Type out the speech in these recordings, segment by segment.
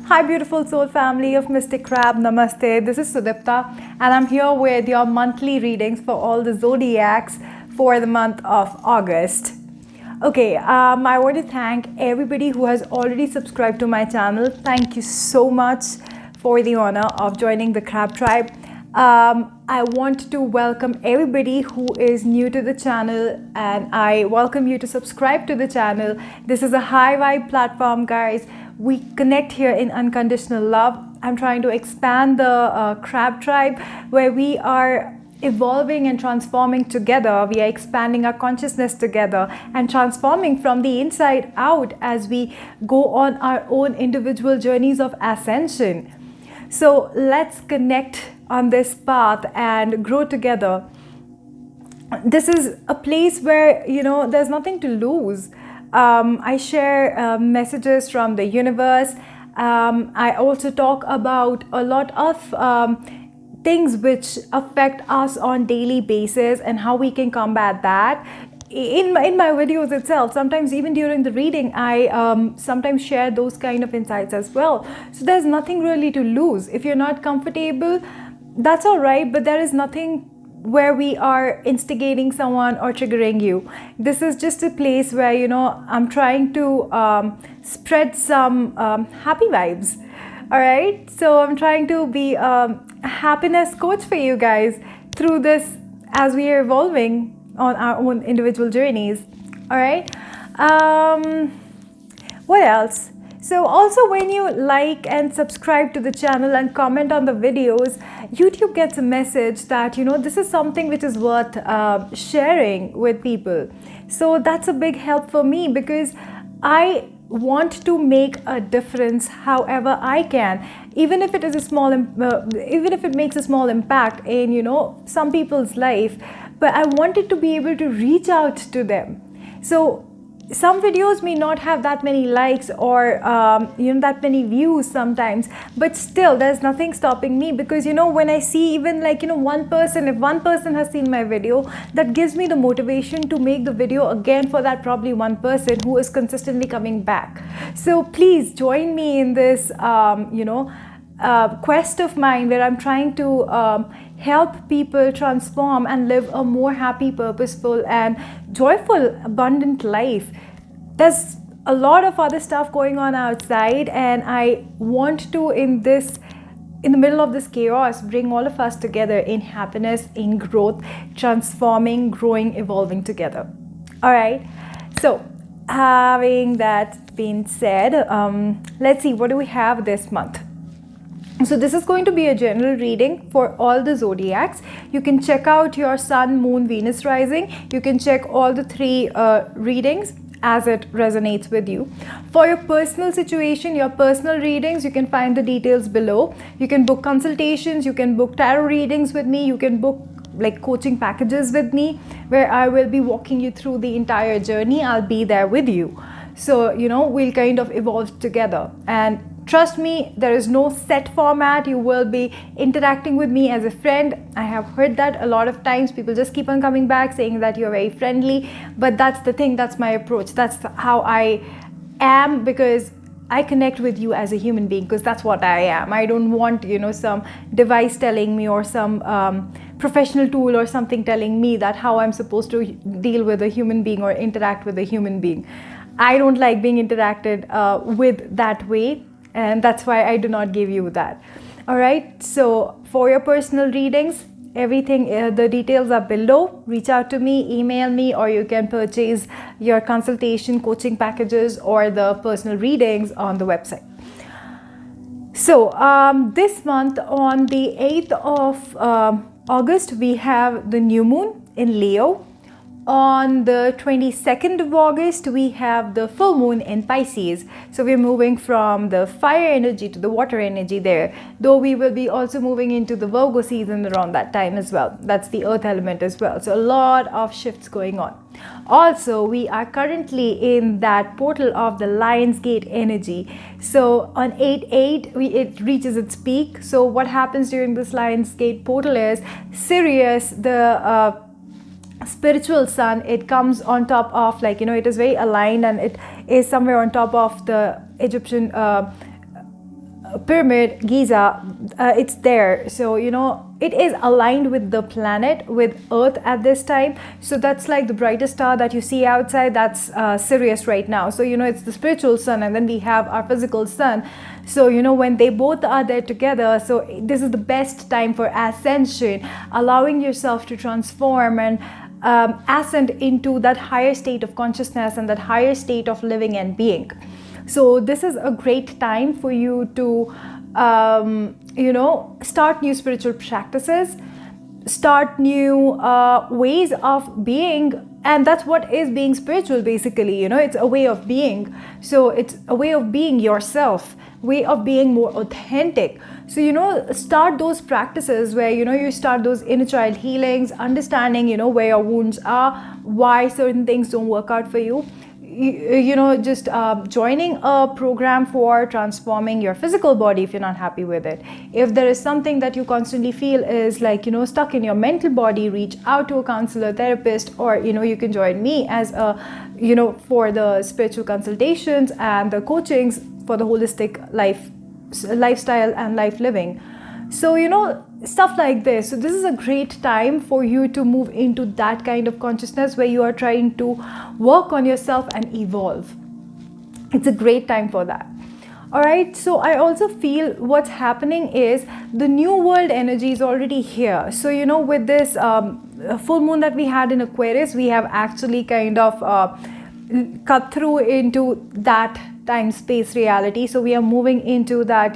Hi beautiful soul family of Mystic Crab, Namaste. This is Sudipta and I'm here with your monthly readings for all the zodiacs for the month of August. Okay, I want to thank everybody who has already subscribed to my channel. Thank you so much for the honor of joining the Crab Tribe. I want to welcome everybody who is new to the channel and I welcome you to subscribe to the channel. This is a high vibe platform, guys. We connect here in unconditional love. I'm trying to expand the Crab Tribe where we are evolving and transforming together. We are expanding our consciousness together and transforming from the inside out as we go on our own individual journeys of ascension. So let's connect on this path and grow together. This is a place where, there's nothing to lose. I share messages from the universe. I also talk about a lot of things which affect us on daily basis and how we can combat that. In my videos itself, sometimes even during the reading, I sometimes share those kind of insights as well. So there's nothing really to lose. If you're not comfortable, that's all right, but there is nothing where we are instigating someone or triggering you. This is just a place where, I'm trying to spread some happy vibes. All right. So I'm trying to be a happiness coach for you guys through this as we are evolving on our own individual journeys. All right. What else? So also when you like and subscribe to the channel and comment on the videos, YouTube gets a message that, this is something which is worth sharing with people. So that's a big help for me because I want to make a difference however I can, even if it is a small, even if it makes a small impact in, some people's life, but I wanted to be able to reach out to them. So some videos may not have that many likes or that many views sometimes, but still there's nothing stopping me because when I see even one person, if one person has seen my video, that gives me the motivation to make the video again for that probably one person who is consistently coming back. So please join me in this quest of mine where I'm trying to help people transform and live a more happy, purposeful and joyful, abundant life. There's a lot of other stuff going on outside and I want to, in the middle of this chaos, bring all of us together in happiness, in growth, transforming, growing, evolving together. All right. So having that being said, let's see, what do we have this month? So this is going to be a general reading for all the zodiacs. You can check out your sun, moon, Venus rising. You can check all the three readings as it resonates with you. For your personal situation, your personal readings, you can find the details below. You can book consultations, you can book tarot readings with me, you can book coaching packages with me where I will be walking you through the entire journey. I'll be there with you. So, we'll kind of evolve together. And trust me, there is no set format. You will be interacting with me as a friend. I have heard that a lot of times. People just keep on coming back saying that you're very friendly. But that's the thing. That's my approach. That's how I am because I connect with you as a human being because that's what I am. I don't want, some device telling me or some professional tool or something telling me that how I'm supposed to deal with a human being or interact with a human being. I don't like being interacted with that way. And that's why I do not give you that. All right. So for your personal readings, everything, the details are below. Reach out to me, email me, or you can purchase your consultation coaching packages or the personal readings on the website. So this month on the 8th of August, we have the new moon in Leo. On the 22nd of August, we have the full moon in Pisces. So we're moving from the fire energy to the water energy there, though we will be also moving into the Virgo season around that time as well. That's the earth element as well. So a lot of shifts going on. Also, we are currently in that portal of the Lion's Gate energy. So on 8/8, it reaches its peak. So what happens during this Lion's Gate portal is Sirius, the spiritual sun, it comes on top of it is very aligned and it is somewhere on top of the Egyptian pyramid, Giza, it's there. So it is aligned with the planet, with Earth at this time. So that's like the brightest star that you see outside, that's Sirius right now. So it's the spiritual sun, and then we have our physical sun. So when they both are there together, so this is the best time for ascension, allowing yourself to transform and ascend into that higher state of consciousness and that higher state of living and being. So this is a great time for you to start new spiritual practices, start new ways of being. And that's what is being spiritual, basically. It's a way of being. So it's a way of being yourself, way of being more authentic. So start those practices where you start those inner child healings, understanding where your wounds are, why certain things don't work out for you. Just joining a program for transforming your physical body if you're not happy with it. If there is something that you constantly feel is like stuck in your mental body, reach out to a counselor, therapist, or you can join me as a for the spiritual consultations and the coachings for the holistic lifestyle and life living. So stuff like this. So this is a great time for you to move into that kind of consciousness where you are trying to work on yourself and evolve. It's a great time for that. All right, so I also feel what's happening is the new world energy is already here. So with this full moon that we had in Aquarius, we have actually kind of cut through into that time space reality. So we are moving into that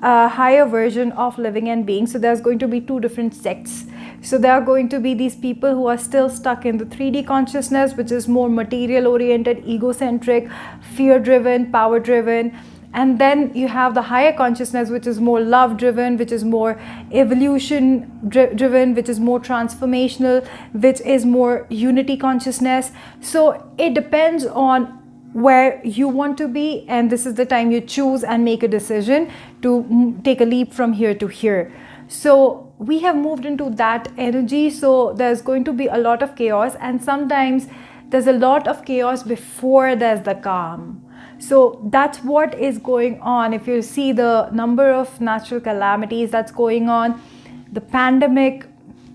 higher version of living and being. So there's going to be two different sects. So there are going to be these people who are still stuck in the 3D consciousness, which is more material oriented, egocentric, fear driven, power driven. And then you have the higher consciousness, which is more love driven, which is more evolution driven, which is more transformational, which is more unity consciousness. So it depends on where you want to be, and this is the time you choose and make a decision to take a leap from here to here. So we have moved into that energy. So there's going to be a lot of chaos, and sometimes there's a lot of chaos before there's the calm. So that's what is going on. If you see the number of natural calamities that's going on, the pandemic,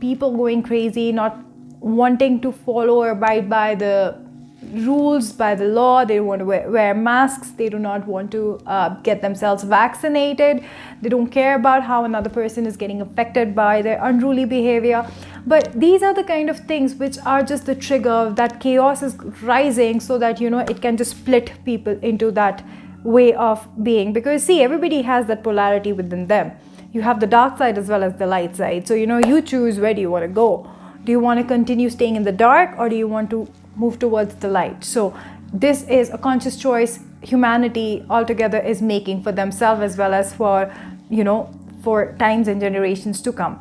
people going crazy, not wanting to follow or abide by the rules, by the law. They don't want to wear masks. They do not want to get themselves vaccinated. They don't care about how another person is getting affected by their unruly behavior. But these are the kind of things which are just the trigger that chaos is rising, so that it can just split people into that way of being. Because see, everybody has that polarity within them. You have the dark side as well as the light side. So you choose, where do you want to go? Do you want to continue staying in the dark, or do you want to move towards the light? So this is a conscious choice humanity altogether is making for themselves, as well as for for times and generations to come.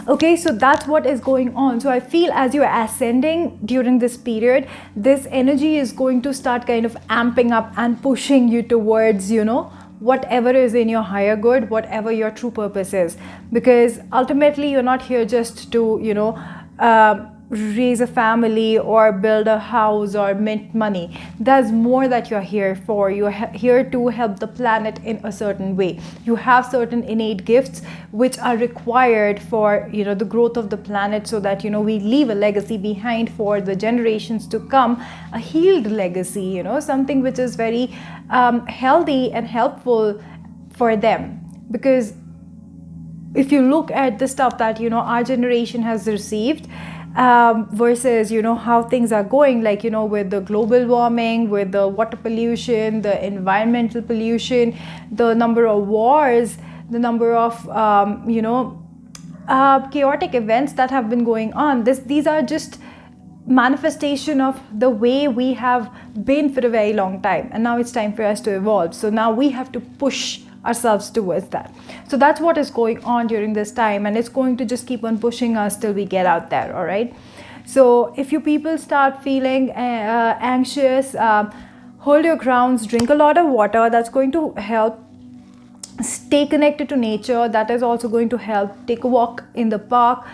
Okay, so that's what is going on. So I feel as you are ascending during this period, this energy is going to start kind of amping up and pushing you towards whatever is in your higher good, whatever your true purpose is. Because ultimately you're not here just to raise a family or build a house or mint money. There's more that you're here for. You're here to help the planet in a certain way. You have certain innate gifts which are required for the growth of the planet, so that we leave a legacy behind for the generations to come, a healed legacy, something which is very healthy and helpful for them. Because if you look at the stuff that our generation has received, versus how things are going, like with the global warming, with the water pollution, the environmental pollution, the number of wars, the number of chaotic events that have been going on. These are just manifestation of the way we have been for a very long time, and now it's time for us to evolve. So now we have to push ourselves towards that. So that's what is going on during this time, and it's going to just keep on pushing us till we get out there. All right, so if you people start feeling anxious, hold your grounds, drink a lot of water. That's going to help. Stay connected to nature. That is also going to help. Take a walk in the park.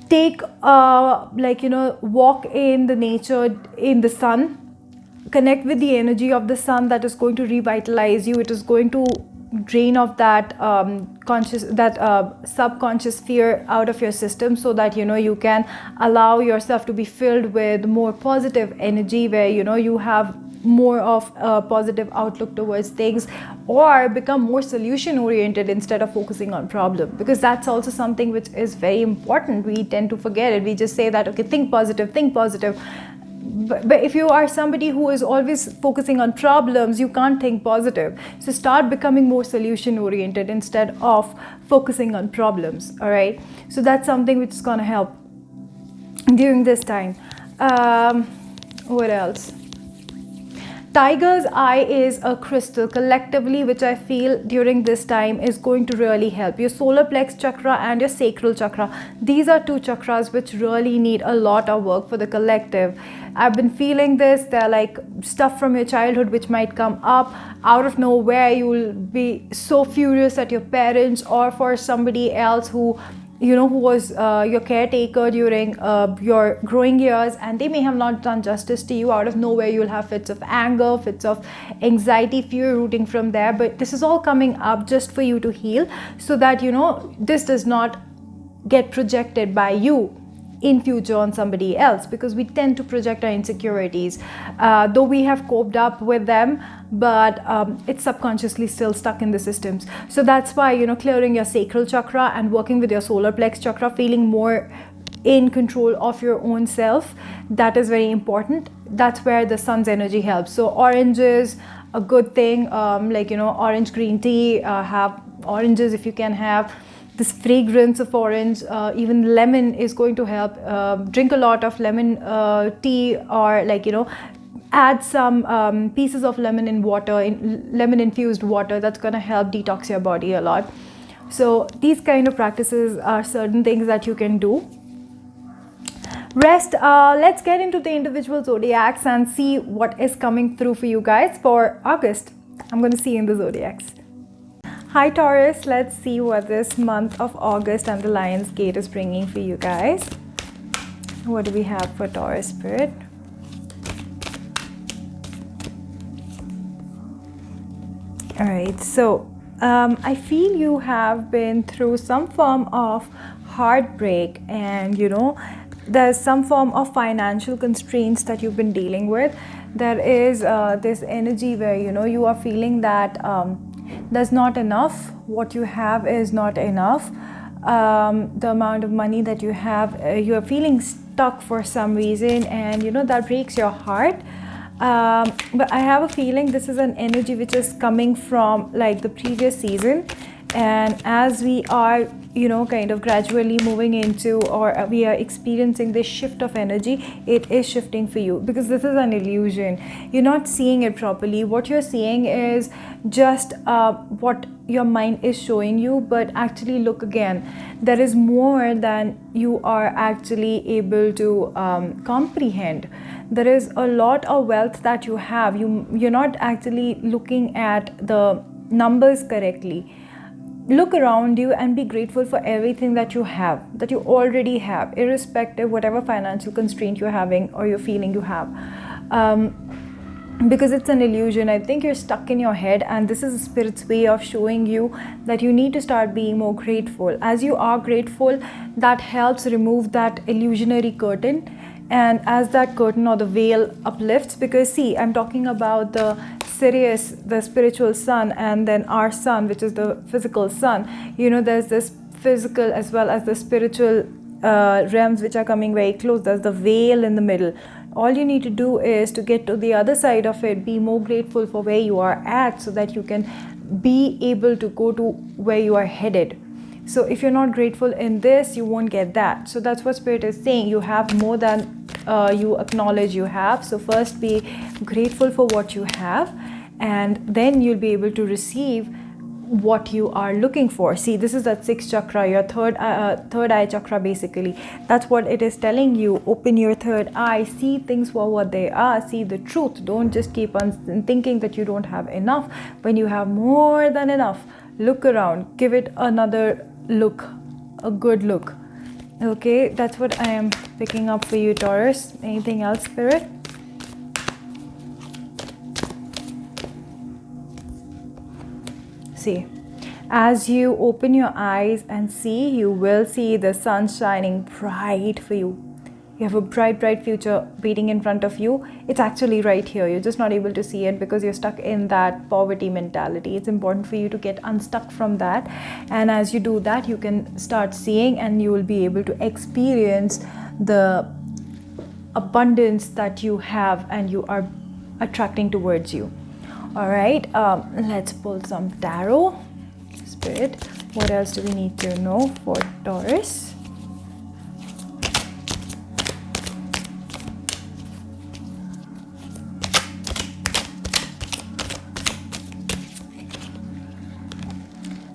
Take walk in the nature, in the sun. connect with the energy of the sun that is going to revitalize you. It is going to drain of that subconscious fear out of your system, so that you can allow yourself to be filled with more positive energy, where you have more of a positive outlook towards things, or become more solution oriented instead of focusing on problem, because that's also something which is very important. We tend to forget it. We just say that, okay, think positive, but if you are somebody who is always focusing on problems, you can't think positive. So start becoming more solution oriented instead of focusing on problems. All right, so that's something which is going to help during this time. What else? Tiger's eye is a crystal collectively, which I feel during this time is going to really help your solar plex chakra and your sacral chakra. These are two chakras which really need a lot of work for the collective. I've been feeling this. They're like stuff from your childhood which might come up out of nowhere. You will be so furious at your parents, or for somebody else who was your caretaker during your growing years, and they may have not done justice to you. Out of nowhere, you'll have fits of anger, fits of anxiety, fear rooting from there. But this is all coming up just for you to heal, so that this does not get projected by you in future on somebody else, because we tend to project our insecurities, though we have coped up with them, but it's subconsciously still stuck in the systems. So that's why clearing your sacral chakra and working with your solar plex chakra, feeling more in control of your own self, that is very important. That's where the sun's energy helps. So orange is a good thing, orange green tea, have oranges if you can have this fragrance of orange. Even lemon is going to help. Drink a lot of lemon tea, or add some pieces of lemon in water, in lemon infused water. That's going to help detox your body a lot. So these kind of practices are certain things that you can do. Rest, let's get into the individual zodiacs and see what is coming through for you guys for August. I'm going to see you in the zodiacs. Hi Taurus, let's see what this month of August and the Lion's Gate is bringing for you guys. What do we have for Taurus spirit? All right, so I feel you have been through some form of heartbreak, and there's some form of financial constraints that you've been dealing with. There is this energy where you are feeling that there's not enough. What you have is not enough. The amount of money that you have, you're feeling stuck for some reason, and that breaks your heart. But I have a feeling this is an energy which is coming from like the previous season, and as we are kind of gradually moving into, or we are experiencing this shift of energy, it is shifting for you, because this is an illusion. You're not seeing it properly. What you're seeing is just what your mind is showing you, but actually look again. There is more than you are actually able to comprehend. There is a lot of wealth that you have. You're not actually looking at the numbers correctly. Look around you and be grateful for everything that you have, that you already have, irrespective whatever financial constraint you're having or you're feeling you have. Because it's an illusion. I think you're stuck in your head, and this is the Spirit's way of showing you that you need to start being more grateful. As you are grateful, that helps remove that illusionary curtain. And as that curtain or the veil uplifts, because see, I'm talking about the Sirius, the spiritual sun, and then our sun, which is the physical sun. There's this physical as well as the spiritual realms which are coming very close. There's the veil in the middle. All you need to do is to get to the other side of it, be more grateful for where you are at, so that you can be able to go to where you are headed. So if you're not grateful in this, you won't get that. So that's what Spirit is saying. You have more than you acknowledge you have. So first be grateful for what you have, and then you'll be able to receive what you are looking for. See, this is that sixth chakra, your third eye chakra basically. That's what it is telling you. Open your third eye, see things for what they are, see the truth. Don't just keep on thinking that you don't have enough when you have more than enough. Look around, give it another look, a good look. Okay, that's what I am picking up for you, Taurus. Anything else, Spirit? See, as you open your eyes and see, you will see the sun shining bright for you. You have a bright, bright future waiting in front of you. It's actually right here. You're just not able to see it because you're stuck in that poverty mentality. It's important for you to get unstuck from that. And as you do that, you can start seeing, and you will be able to experience the abundance that you have and you are attracting towards you. All right, let's pull some tarot. Spirit, what else do we need to know for Taurus?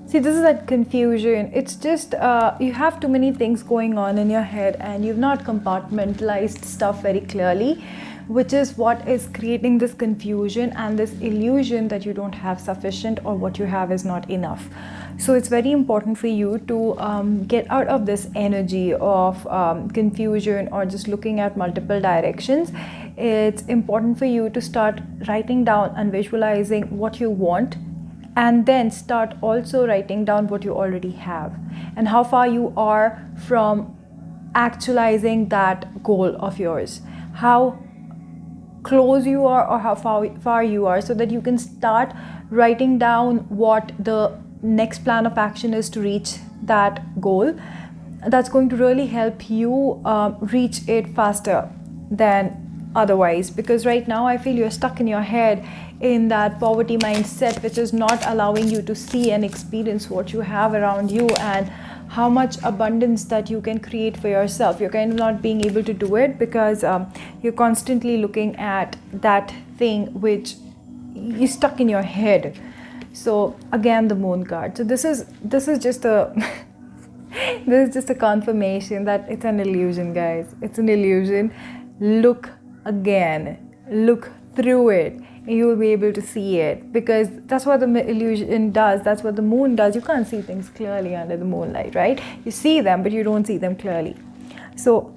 See, this is that confusion. It's just you have too many things going on in your head and you've not compartmentalized stuff very clearly, which is what is creating this confusion and this illusion that you don't have sufficient, or what you have is not enough. So it's very important for you to get out of this energy of confusion or just looking at multiple directions. It's important for you to start writing down and visualizing what you want, and then start also writing down what you already have and how far you are from actualizing that goal of yours, how close you are or how far you are, so that you can start writing down what the next plan of action is to reach that goal. That's going to really help you reach it faster than otherwise, because right now I feel you're stuck in your head in that poverty mindset, which is not allowing you to see and experience what you have around you and how much abundance that you can create for yourself. You're kind of not being able to do it because you're constantly looking at that thing which is stuck in your head. So again, the moon card. So this is just a this is just a confirmation that it's an illusion, guys. It's an illusion. Look again, look through it, and you will be able to see it, because that's what the illusion does. That's what the moon does. You can't see things clearly under the moonlight, right? You see them, but you don't see them clearly. So,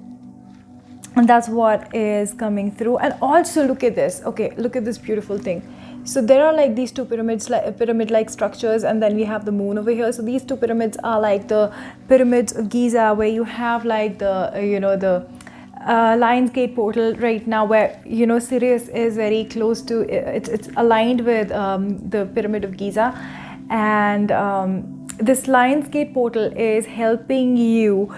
and that's what is coming through. And also look at this. Okay, look at this beautiful thing. So there are like these two pyramids, like pyramid-like structures, and then we have the moon over here. So these two pyramids are like the pyramids of Giza, where you have like the the Lion's Gate portal right now, where Sirius is very close to it's aligned with the pyramid of Giza, and this Lion's Gate portal is helping you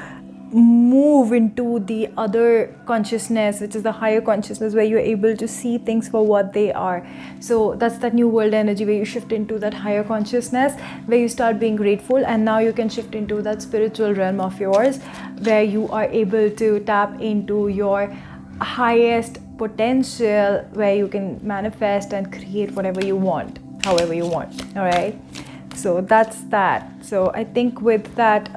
move into the other consciousness, which is the higher consciousness, where you're able to see things for what they are. So that's that new world energy where you shift into that higher consciousness, where you start being grateful, and now you can shift into that spiritual realm of yours, where you are able to tap into your highest potential, where you can manifest and create whatever you want, however you want. All right, so that's that. So I think with that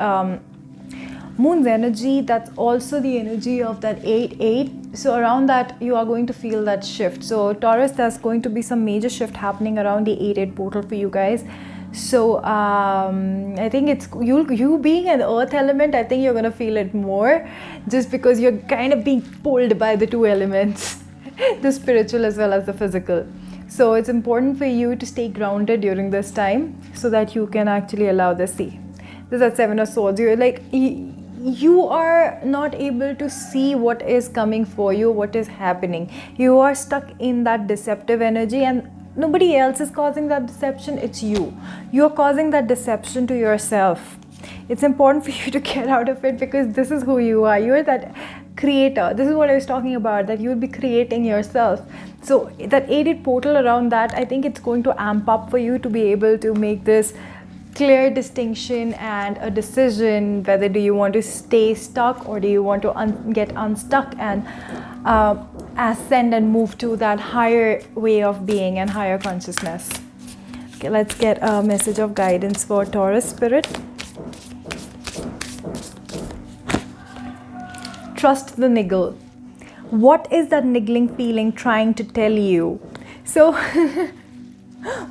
moon's energy, that's also the energy of that 8-8. So around that, you are going to feel that shift. So Taurus, there's going to be some major shift happening around the 8-8 portal for you guys. So I think it's you being an earth element, I think you're going to feel it more, just because you're kind of being pulled by the two elements, the spiritual as well as the physical. So it's important for you to stay grounded during this time, so that you can actually allow the sea. This is that Seven of Swords. You're like, you are not able to see what is coming for you, what is happening. You are stuck in that deceptive energy, and nobody else is causing that deception. It's you. You're causing that deception to yourself. It's important for you to get out of it, because this is who you are. You're that creator. This is what I was talking about, that you'll be creating yourself. So that 8-8 portal around that, I think it's going to amp up for you to be able to make this clear distinction and a decision, whether do you want to stay stuck or do you want to get unstuck and ascend and move to that higher way of being and higher consciousness. Okay, let's get a message of guidance for Taurus spirit. Trust the niggle. What is that niggling feeling trying to tell you? So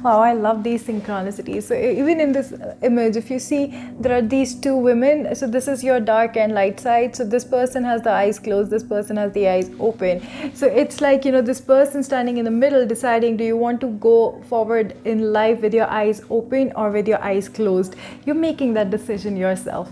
Wow, I love these synchronicities. So even in this image, if you see, there are these two women. So this is your dark and light side. So this person has the eyes closed, this person has the eyes open. So it's like, this person standing in the middle deciding, do you want to go forward in life with your eyes open or with your eyes closed? You're making that decision yourself.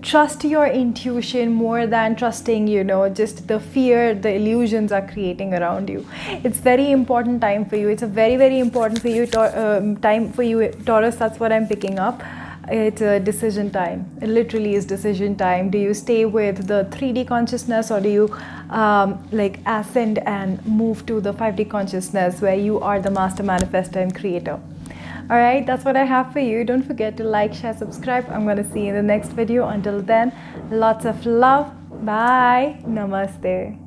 Trust your intuition more than trusting, just the fear the illusions are creating around you. It's very important time for you. It's a very, very important for you time for you, Taurus. That's what I'm picking up. It's a decision time. It literally is decision time. Do you stay with the 3D consciousness, or do you ascend and move to the 5D consciousness where you are the master manifestor and creator? Alright, that's what I have for you. Don't forget to like, share, subscribe. I'm going to see you in the next video. Until then, lots of love. Bye. Namaste.